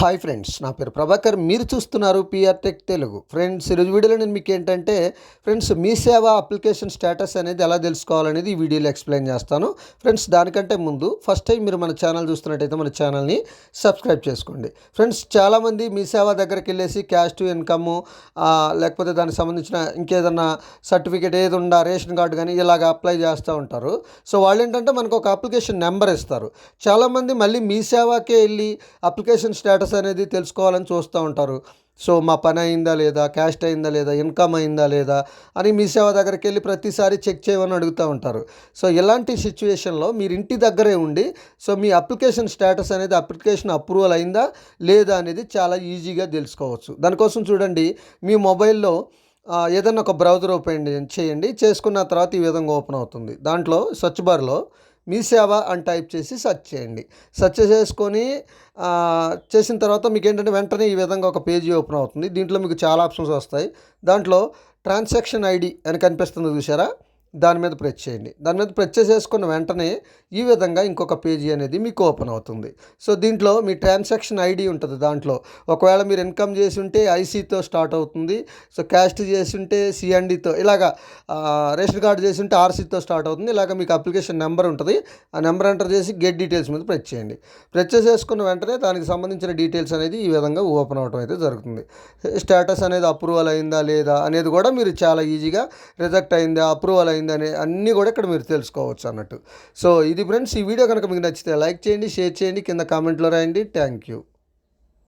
Hi friends, నా పేరు ప్రభాకర్. మీరు చూస్తున్నారు పిఆర్ టెక్ తెలుగు. ఫ్రెండ్స్, ఈరోజు వీడియోలో నేను మీకు ఏంటంటే ఫ్రెండ్స్, మీ సేవ అప్లికేషన్ స్టేటస్ అనేది ఎలా తెలుసుకోవాలనేది ఈ వీడియోలో ఎక్స్ప్లెయిన్ చేస్తాను. ఫ్రెండ్స్, దానికంటే ముందు ఫస్ట్ టైం మీరు మన ఛానల్ చూస్తున్నట్టయితే మన ఛానల్ని సబ్స్క్రైబ్ చేసుకోండి. ఫ్రెండ్స్, చాలామంది మీ సేవ దగ్గరికి వెళ్ళేసి క్యాష్ టు ఇన్కమ్ లేకపోతే దానికి సంబంధించిన ఇంకేదన్నా సర్టిఫికేట్ ఏది ఉందా, రేషన్ కార్డు కానీ ఇలాగ అప్లై చేస్తూ ఉంటారు. సో వాళ్ళు ఏంటంటే మనకు ఒక అప్లికేషన్ నెంబర్ ఇస్తారు. చాలామంది మళ్ళీ మీ సేవకే వెళ్ళి అప్లికేషన్ స్టేటస్ అనేది తెలుసుకోవాలని చూస్తూ ఉంటారు. సో మా పని అయిందా లేదా, క్యాస్ట్ అయిందా లేదా, ఇన్కమ్ అయిందా లేదా అని మీ సేవ దగ్గరికి వెళ్ళి ప్రతిసారి చెక్ చేయమని అడుగుతూ ఉంటారు. సో ఇలాంటి సిచ్యువేషన్లో మీరు ఇంటి దగ్గరే ఉండి సో మీ అప్లికేషన్ స్టేటస్ అనేది అప్లికేషన్ అప్రూవల్ అయిందా లేదా అనేది చాలా ఈజీగా తెలుసుకోవచ్చు. దానికోసం చూడండి, మీ మొబైల్లో ఏదన్నా ఒక బ్రౌజర్ ఓపెన్ చేయండి. చేసుకున్న తర్వాత ఈ విధంగా ఓపెన్ అవుతుంది. దాంట్లో సెర్చ్ బార్లో మీ సేవ అని టైప్ చేసి సెర్చ్ చేయండి. సెర్చ్ చేసుకొని చేసిన తర్వాత మీకు ఏంటంటే వెంటనే ఈ విధంగా ఒక పేజీ ఓపెన్ అవుతుంది. దీంట్లో మీకు చాలా ఆప్షన్స్ వస్తాయి. దాంట్లో ట్రాన్సాక్షన్ ఐడి అని కనిపిస్తుంది చూసారా, దాని మీద ప్రెస్ చేయండి. దాని మీద ప్రెస్ చేసేసుకున్న వెంటనే ఈ విధంగా ఇంకొక పేజీ అనేది మీకు ఓపెన్ అవుతుంది. సో దీంట్లో మీ ట్రాన్సాక్షన్ ఐడి ఉంటుంది. దాంట్లో ఒకవేళ మీరు ఇన్కమ్ చేసి ఉంటే ఐసీతో స్టార్ట్ అవుతుంది. సో క్యాస్ట్ చేసి ఉంటే సిఎన్డితో, ఇలాగా రేషన్ కార్డు చేసి ఉంటే ఆర్సీతో స్టార్ట్ అవుతుంది. ఇలాగ మీకు అప్లికేషన్ నెంబర్ ఉంటుంది. ఆ నెంబర్ ఎంటర్ చేసి గెట్ డీటెయిల్స్ మీద ప్రెస్ చేయండి. ప్రెస్ చేసేసుకున్న వెంటనే దానికి సంబంధించిన డీటెయిల్స్ అనేది ఈ విధంగా ఓపెన్ అవడం అయితే జరుగుతుంది. స్టేటస్ అనేది అప్రూవల్ అయిందా లేదా అనేది కూడా మీరు చాలా ఈజీగా, రిజెక్ట్ అయిందా, అప్రూవల్ అయిందా అన్నీ కూడా ఇక్కడ మీరు తెలుసుకోవచ్చు అన్నట్టు. సో ఇది ఫ్రెండ్స్, ఈ వీడియో కనుక మీకు నచ్చితే లైక్ చేయండి, షేర్ చేయండి, కింద కామెంట్లో రాయండి. Thank you.